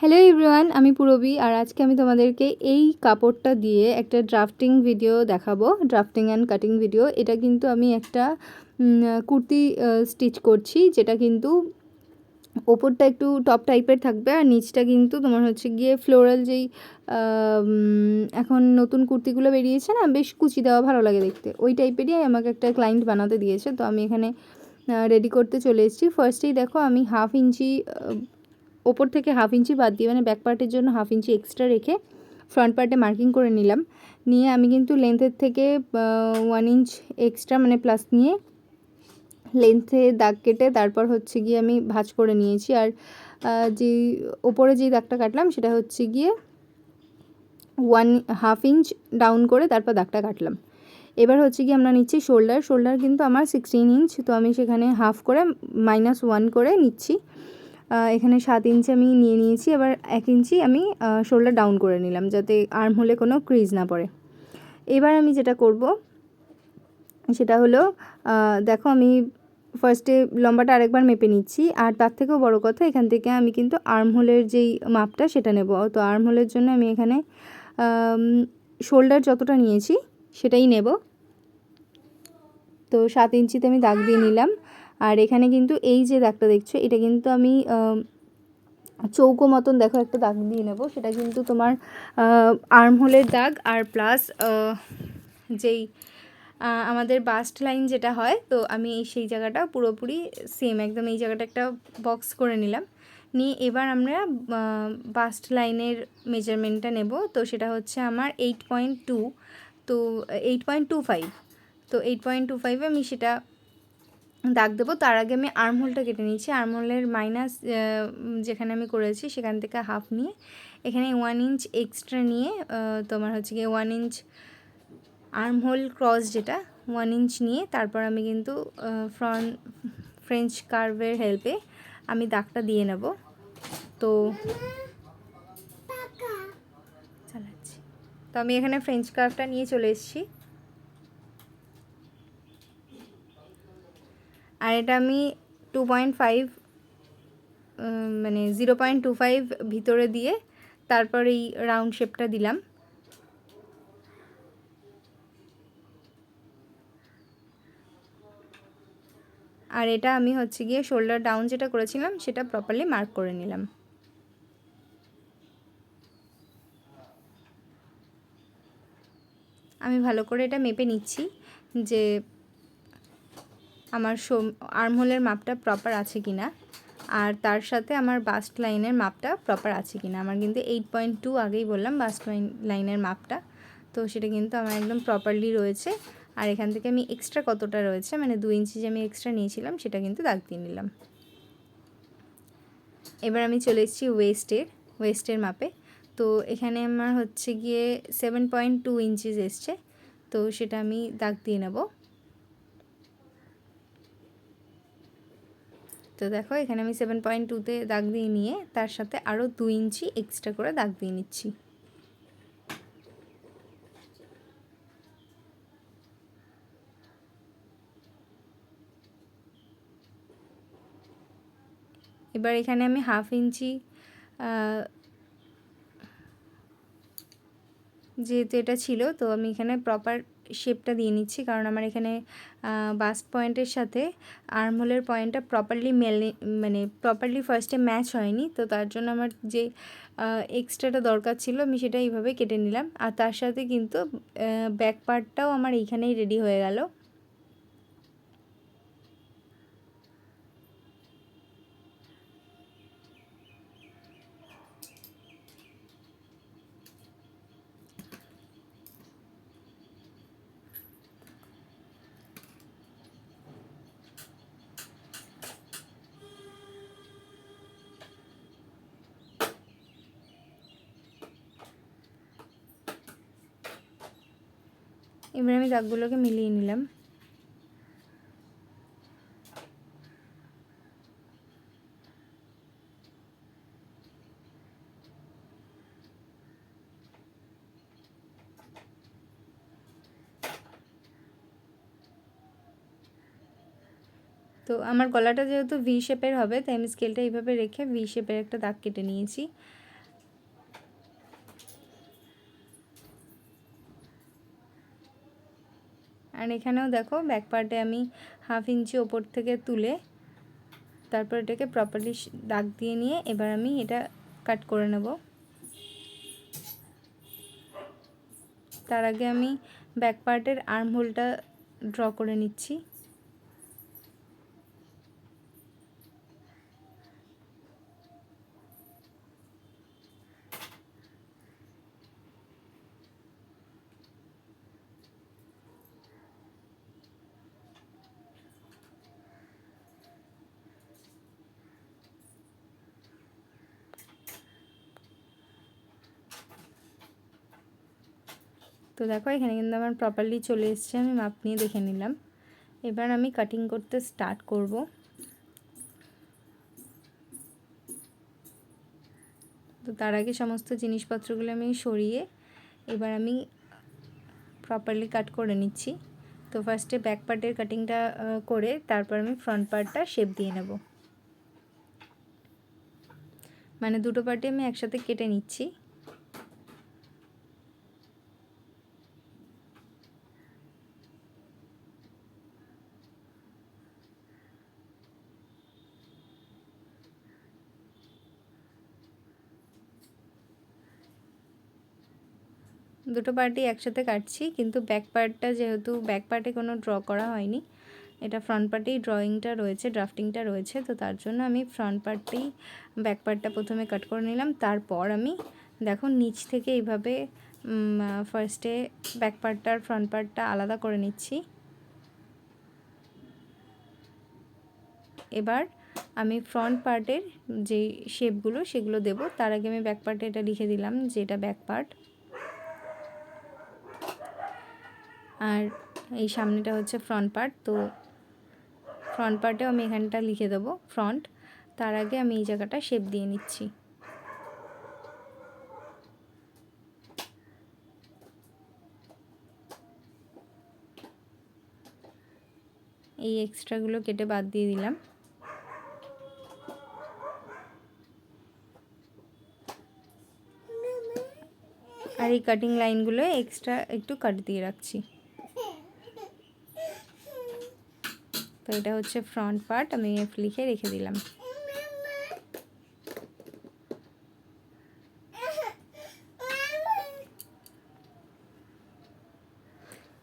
Hello everyone, আমি পূরবী। আর আজকে আমি তোমাদেরকে এই কাপড়টা দিয়ে একটা ড্রাফটিং ভিডিও দেখাবো, ড্রাফটিং অ্যান্ড কাটিং ভিডিও। এটা কিন্তু আমি একটা কুর্তি স্টিচ করছি, যেটা কিন্তু ওপরটা একটু টপ টাইপের থাকবে আর নিচটা কিন্তু তোমার হচ্ছে গিয়ে ফ্লোরাল যেই এখন নতুন কুর্তিগুলো বেরিয়েছে না, বেশ কুচি দেওয়া ভালো লাগে দেখতে, ওই টাইপেরই আমাকে একটা ক্লায়েন্ট বানাতে দিয়েছে। তো আমি এখানে রেডি করতে চলে এসেছি। ফার্স্টেই দেখো আমি হাফ ইঞ্চি ওপর থেকে হাফ ইঞ্চি বাদ দিয়ে, মানে ব্যাক পার্টের জন্য হাফ ইঞ্চি এক্সট্রা রেখে ফ্রন্ট পার্টে মার্কিং করে নিলাম। নিয়ে আমি কিন্তু লেন্থের থেকে 1 ইঞ্চ এক্সট্রা মানে প্লাস নিয়ে লেন্থে দাগ কেটে তারপর হচ্ছে গিয়ে আমি ভাঁজ করে নিয়েছি। আর যে ওপরে যেই দাগটা কাটলাম সেটা হচ্ছে গিয়ে 1/2 ইঞ্চ ডাউন করে তারপর দাগটা কাটলাম। এবার হচ্ছে কি আমরা নিচ্ছি শোল্ডার কিন্তু আমার 16 ইঞ্চ, তো আমি সেখানে হাফ করে -1 করে নিচ্ছি। এখানে 7 ইঞ্চি আমি নিয়ে নিয়েছি। এবার 1 ইঞ্চি আমি শোল্ডার ডাউন করে নিলাম, যাতে আর্ম হলে কোনো ক্রিজ না পড়ে। এবার আমি যেটা করব সেটা হলো, দেখো আমি ফার্স্টে লম্বাটা আরেকবার মেপে নিচ্ছি। আর তার থেকেও বড় কথা, এখান থেকে আমি কিন্তু আর্ম হোলের যেই মাপটা সেটা নেব। তো আর্ম হোলের জন্য আমি এখানে শোল্ডার যতটা নিয়েছি সেটাই নেব। তো 7 ইঞ্চিতে আমি দাগ দিয়ে নিলাম। আর এখানে কিন্তু এই যে দাগটা দেখছো, এটা কিন্তু আমি চৌকো মতন দেখো একটা দাগ দিয়ে নেব। সেটা কিন্তু তোমার আর্ম হোলের দাগ আর প্লাস যেই আমাদের বাস্ট লাইন যেটা হয়, তো আমি সেই জায়গাটা পুরোপুরি সেম একদম এই জায়গাটা একটা বক্স করে নিলাম। নিয়ে এবার আমরা বাস্ট লাইনের মেজারমেন্টটা নেব। তো সেটা হচ্ছে আমার 8.2, তো 8.25, তো 8.25 আমি সেটা দাগ দেবো। তার আগে আমি আর্মহোলটা কেটে নিচ্ছি। আর্মহোলের মাইনাস যেখানে আমি করেছি সেখান থেকে হাফ নিয়ে এখানে 1 ইঞ্চ এক্সট্রা নিয়ে তোমার হচ্ছে গিয়ে 1 ইঞ্চ আর্মহোল ক্রস যেটা 1 ইঞ্চ নিয়ে তারপর আমি কিন্তু ফ্রেঞ্চ কার্ভের হেল্পে আমি দাগটা দিয়ে নেব। তো চালাচ্ছি, তো আমি এখানে ফ্রেঞ্চ কার্ভটা নিয়ে চলে এসেছি। আর এটা আমি 2.5 মানে 0.25 ভিতরে দিয়ে তারপর এই রাউন্ড শেপটা দিলাম। আর এটা আমি হচ্ছে গিয়ে শোল্ডার ডাউন যেটা করেছিলাম সেটা প্রপারলি মার্ক করে নিলাম। আমি ভালো করে এটা মেপে নিচ্ছি যে আমার আর্মহোলের মাপটা প্রপার আছে কিনা, আর তার সাথে আমার বাস্ট লাইনের মাপটা প্রপার আছে কিনা। আমার কিন্তু 8.2 আগেই বললাম বাস্ট লাইনের মাপটা, তো সেটা কিন্তু আমার একদম প্রপারলি রয়েছে। আর এখান থেকে আমি এক্সট্রা কতটা রয়েছে, মানে 2 ইঞ্চি যে আমি এক্সট্রা নিয়েছিলাম সেটা কিন্তু দাগ দিয়ে নিলাম। এবার আমি চলে এসেছি ওয়েস্টের মাপে। তো এখানে আমার হচ্ছে গিয়ে 7.2 ইঞ্চিস এসছে, তো সেটা আমি দাগ দিয়ে নেব। তো দেখো এখানে আমি 7.2তে দাগ দিয়ে নিয়ে তার সাথে আরও 2 ইঞ্চি এক্সট্রা করে দাগ দিয়ে নিচ্ছি। এবার এখানে আমি হাফ ইঞ্চি যেহেতু এটা ছিল, তো আমি এখানে প্রপার শেপটা দিয়ে নিচ্ছি, কারণ আমার এখানে বাস্ট পয়েন্টের সাথে আর্মহোলের পয়েন্টটা প্রপারলি মানে প্রপারলি ফার্স্টে ম্যাচ হয়নি। তো তার জন্য আমার যে এক্সট্রাটা দরকার ছিল আমি সেটা এইভাবে কেটে নিলাম। আর তার সাথে কিন্তু ব্যাক পার্টটাও আমার এইখানেই রেডি হয়ে গেল। এবার আমি দাগগুলোকে মিলিয়ে নিলাম। তো আমার গলাটা যেহেতু ভি শেপের হবে, তাই আমি স্কেলটা এইভাবে রেখে ভি শেপের একটা দাগ কেটে নিয়েছি। আর এখানেও দেখো ব্যাক পার্টে আমি 1/2 ইঞ্চি ওপর থেকে তুলে তারপর এটাকে প্রপারলি দাগ দিয়ে নিয়ে এবার আমি এটা কাট করে নেব। তার আগে আমি ব্যাক পার্টের আর্ম হোলটা ড্র করে নিচ্ছি। তো দেখো এখানে কিন্তু আমার প্রপারলি চলে এসছে, আমি মাপ নিয়ে দেখে নিলাম। এবার আমি কাটিং করতে স্টার্ট করব। তো তার আগে সমস্ত জিনিসপত্রগুলো আমি সরিয়ে এবার আমি প্রপারলি কাট করে নিচ্ছি। তো ফার্স্টে ব্যাক পার্টের কাটিংটা করে তারপর আমি ফ্রন্ট পার্টটা শেপ দিয়ে নেব, মানে দুটো পার্টে আমি একসাথে কেটে নিচ্ছি। দুটো পার্টই একসাথে কাটছি, কিন্তু ব্যাক পার্টটা যেহেতু ব্যাক পার্টে কোনো ড্র করা হয়নি, এটা ফ্রন্ট পার্টেই ড্রয়িংটা রয়েছে, ড্রাফটিংটা রয়েছে, তো তার জন্য আমি ফ্রন্ট পার্টেই ব্যাক পার্টটা প্রথমে কাট করে নিলাম। তারপর আমি দেখো নিচ থেকে এইভাবে ফার্স্টে ব্যাক পার্টটা আর ফ্রন্ট পার্টটা আলাদা করে নিচ্ছি। এবার আমি ফ্রন্ট পার্টের যে শেপগুলো সেগুলো দেব। তার আগে আমি ব্যাক পার্টে এটা লিখে দিলাম যে এটা ব্যাক পার্ট, আর এই সামনেটা হচ্ছে ফ্রন্ট পার্ট। তো ফ্রন্ট পার্টেও আমি এখানটা লিখে দেবো ফ্রন্ট। তার আগে আমি এই জায়গাটা শেপ দিয়ে নিচ্ছি। এই এক্সট্রাগুলো কেটে বাদ দিয়ে দিলাম। আর এই কাটিং লাইনগুলো এক্সট্রা একটু কাট দিয়ে রাখছি। তো এটা হচ্ছে ফ্রন্ট পার্ট, আমি এফ লিখে রেখে দিলাম।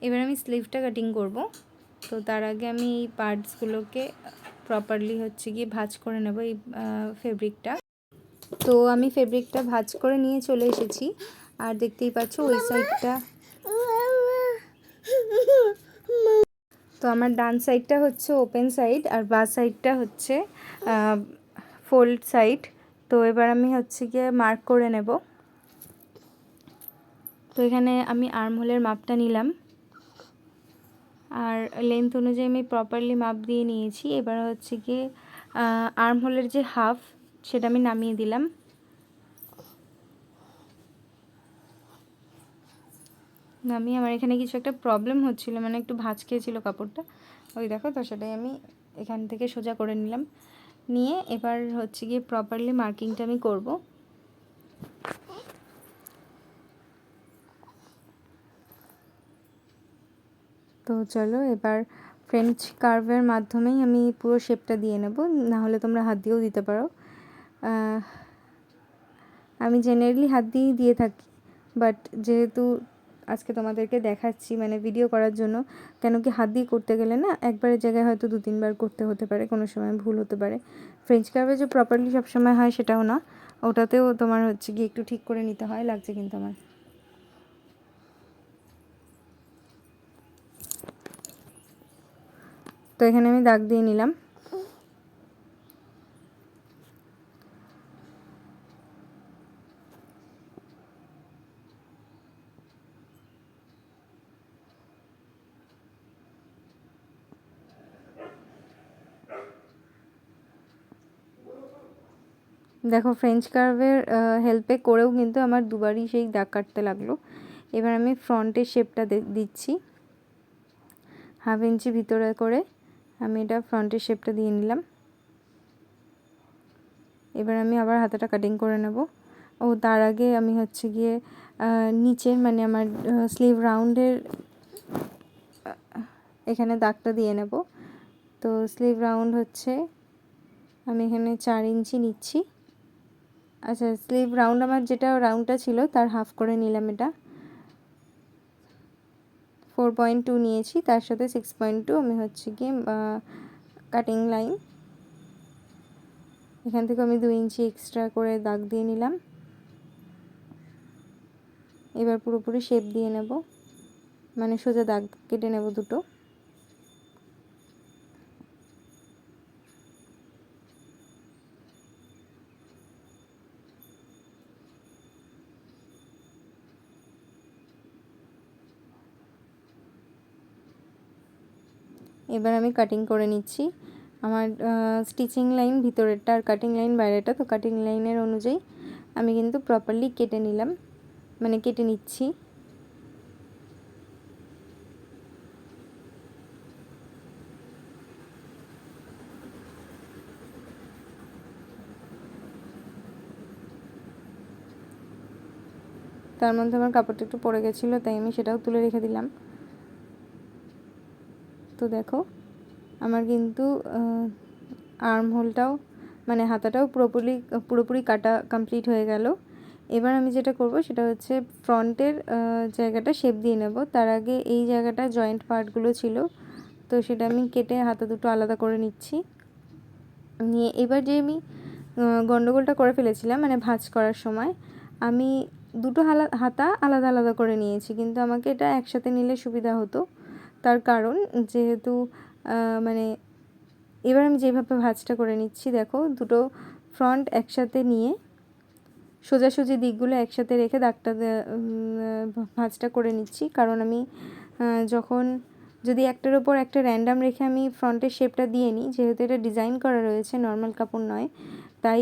এবার আমি স্লিভটা কাটিং করব। তো তার আগে আমি এই পার্টসগুলোকে প্রপারলি হচ্ছে গিয়ে ভাঁজ করে নেব এই ফেব্রিকটা। তো আমি ফেব্রিকটা ভাঁজ করে নিয়ে চলে এসেছি, আর দেখতেই পাচ্ছ ওই সাইডটা, তো আমার ডান সাইডটা হচ্ছে ওপেন সাইড আর বাঁ সাইডটা হচ্ছে ফোল্ড সাইড। তো এবার আমি হচ্ছে গিয়ে মার্ক করে নেব। তো এখানে আমি আর্মহোলের মাপটা নিলাম, আর লেন্থ অনুযায়ী আমি প্রপারলি মাপ দিয়ে নিয়েছি। এবার হচ্ছে গিয়ে আর্মহোলের যে হাফ সেটা আমি নামিয়ে দিলাম। নামিয়ে আমার এখানে কিছু একটা প্রবলেম হচ্ছিল, মানে একটু ভাঁজ খেয়েছিল কাপড়টা, ওই দেখো। তো সেটাই আমি এখান থেকে সোজা করে নিলাম। নিয়ে এবার হচ্ছে গিয়ে প্রপারলি মার্কিংটা আমি করব। তো চলো এবার ফ্রেঞ্চ কার্ভের মাধ্যমেই আমি পুরো শেপটা দিয়ে নেব, না হলে তোমরা হাত দিয়েও দিতে পারো। আমি জেনারেলি হাত দিয়েই দিয়ে থাকি, বাট যেহেতু আজকে তোমাদেরকে দেখাচ্ছি মানে ভিডিও করার জন্য, কেন কি হাত দিয়ে করতে গেলে না একবারের জায়গায় হয়তো 2-3 বার করতে হতে পারে, কোনো সময় ভুল হতে পারে। ফ্রেঞ্চ কার্ভে যে প্রপারলি সব সময় হয় সেটাও না, ওটাতেও তোমার হচ্ছে গিয়ে একটু ঠিক করে নিতে হয়। লাগছে কিন্তু আমার। তো এখানে আমি দাগ দিয়ে নিলাম। দেখো ফ্রেঞ্চ কার্ভের হেল্পে করেও কিন্তু আমার দুবারই সেই দাগ কাটতে লাগলো। এবার আমি ফ্রন্টের শেপটা দিচ্ছি, 1/2 ইঞ্চি ভিতরে করে আমি এটা ফ্রন্টের শেপটা দিয়ে নিলাম। এবার আমি আবার হাতাটা কাটিং করে নেব। ও তার আগে আমি হচ্ছে গিয়ে নিচের মানে আমার স্লিভ রাউন্ডের এখানে দাগটা দিয়ে নেব। তো স্লিভ রাউন্ড হচ্ছে আমি এখানে 4 ইঞ্চি নিচ্ছি। আচ্ছা, স্লিভ রাউন্ড আমার যেটা রাউন্ডটা ছিল তার হাফ করে নিলাম, এটা 4.2 নিয়েছি, তার সাথে 6.2 আমি হচ্ছে কি কাটিং লাইন, এখান থেকে আমি 2 ইঞ্চি এক্সট্রা করে দাগ দিয়ে নিলাম। এবার পুরোপুরি শেপ দিয়ে নেব, মানে সোজা দাগ কেটে নেব দুটো। এবার আমি কাটিং করে নিচ্ছি। আমার স্টিচিং লাইন ভিতরেরটা আর কাটিং লাইন বাইরেটা, তো কাটিং লাইনের অনুযায়ী আমি কিন্তু প্রপারলি কেটে নিলাম, মানে কেটে নিচ্ছি। তার মধ্যে আমার কাপড়টা একটু পড়ে গেছিলো, তাই আমি সেটাও তুলে রেখে দিলাম। তো দেখো আমার কিন্তু আর্ম হোলটাও মানে হাতাটাও পুরোপুরি কাটা কমপ্লিট হয়ে গেল। এবার আমি যেটা করব সেটা হচ্ছে ফ্রন্টের জায়গাটা শেপ দিয়ে নেব। তার আগে এই জায়গাটা জয়েন্ট পার্টগুলো ছিল, তো সেটা আমি কেটে হাতা দুটো আলাদা করে নিচ্ছি। নিয়ে এবার যে আমি গন্ডগোলটা করে ফেলেছিলাম মানে ভাঁজ করার সময়, আমি দুটো হাতা আলাদা আলাদা করে নিয়েছি, কিন্তু আমাকে এটা একসাথে নিলে সুবিধা হতো। তার কারণ যেহেতু মানে এবার আমি যেভাবে ভাঁজটা করে নিচ্ছি, দেখো দুটো ফ্রন্ট একসাথে নিয়ে সোজাসুজি দিকগুলো একসাথে রেখে দাগটা ভাঁজটা করে নিচ্ছি। কারণ আমি যখন যদি একটার ওপর একটা র্যান্ডাম রেখে আমি ফ্রন্টের শেপটা দিয়ে নিই, যেহেতু এটা ডিজাইন করা রয়েছে, নর্মাল কাপড় নয়, তাই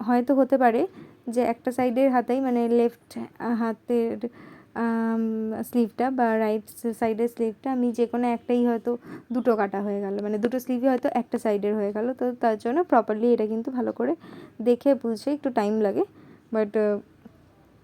হয়তো হতে পারে যে একটা সাইডের হাতেই মানে লেফট হাতের স্লিভটা বা রাইট সাইডের স্লিভটা আমি যে কোনো একটাই হয়তো দুটো কাটা হয়ে গেল, মানে দুটো স্লিভই হয়তো একটা সাইডের হয়ে গেল। তো তার জন্য প্রপারলি এটা কিন্তু ভালো করে দেখে বুঝে একটু টাইম লাগে, বাট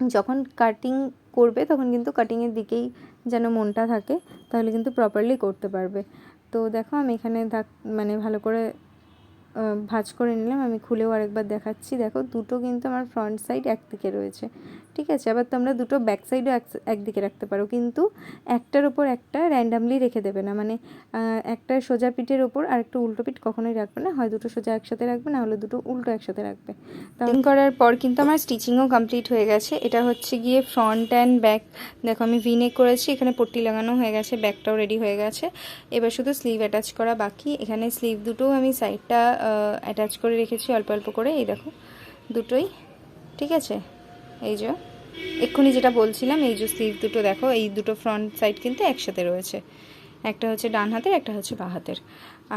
যখন কাটিং করবে তখন কিন্তু কাটিংয়ের দিকেই যেন মনটা থাকে, তাহলে কিন্তু প্রপারলি করতে পারবে। তো দেখো আমি এখানে মানে ভালো করে ভাঁজ করে নিলাম। আমি খুলেও আরেকবার দেখাচ্ছি। দেখো দুটো কিন্তু আমার ফ্রন্ট সাইড একদিকে রয়েছে, ঠিক আছে। আবার তোমরা দুটো ব্যাক সাইডও একদিকে রাখতে পারো, কিন্তু একটার ওপর একটা র্যান্ডামলি রেখে দেবে না, মানে একটা সোজা পিঠের ওপর আর একটা উল্টো পিঠ কখনোই রাখবে না, হয় দুটো সোজা একসাথে রাখবে, না হলে দুটো উল্টো একসাথে রাখবে। কাটিং করার পর কিন্তু আমার স্টিচিংও কমপ্লিট হয়ে গেছে। এটা হচ্ছে গিয়ে ফ্রন্ট অ্যান্ড ব্যাক। দেখো আমি ভিনেক করেছি, এখানে পট্টি লাগানো হয়ে গেছে, ব্যাকটাও রেডি হয়ে গেছে। এবার শুধু স্লিভ অ্যাটাচ করা বাকি। এখানে স্লিভ দুটোও আমি সাইডটা অ্যাটাচ করে রেখেছি অল্প অল্প করে, এই দেখো দুটোই, ঠিক আছে। এই যে এক্ষুনি যেটা বলছিলাম, এই যে স্লিভ দুটো দেখো, এই দুটো ফ্রন্ট সাইড কিন্তু একসাথে রয়েছে, একটা হচ্ছে ডান হাতের, একটা হচ্ছে বাঁ হাতের।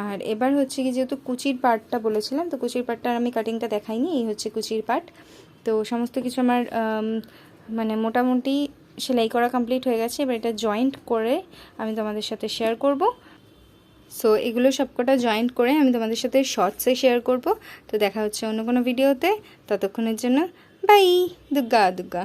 আর এবার হচ্ছে কি, যেহেতু কুচির পার্টটা বলেছিলাম, তো কুচির পার্টটা আমি কাটিংটা দেখাইনি, এই হচ্ছে কুচির পার্ট। তো সমস্ত কিছু আমার মানে মোটামুটি সেলাই করা কমপ্লিট হয়ে গেছে। এবার এটা জয়েন্ট করে আমি তোমাদের সাথে শেয়ার করব। সো এগুলো সবকটা জয়েন্ট করে আমি তোমাদের সাথে শর্টসে শেয়ার করব। তো দেখা হচ্ছে অন্য কোনো ভিডিওতে, ততক্ষণের জন্য বাই। দুগ্গা দুগ্গা।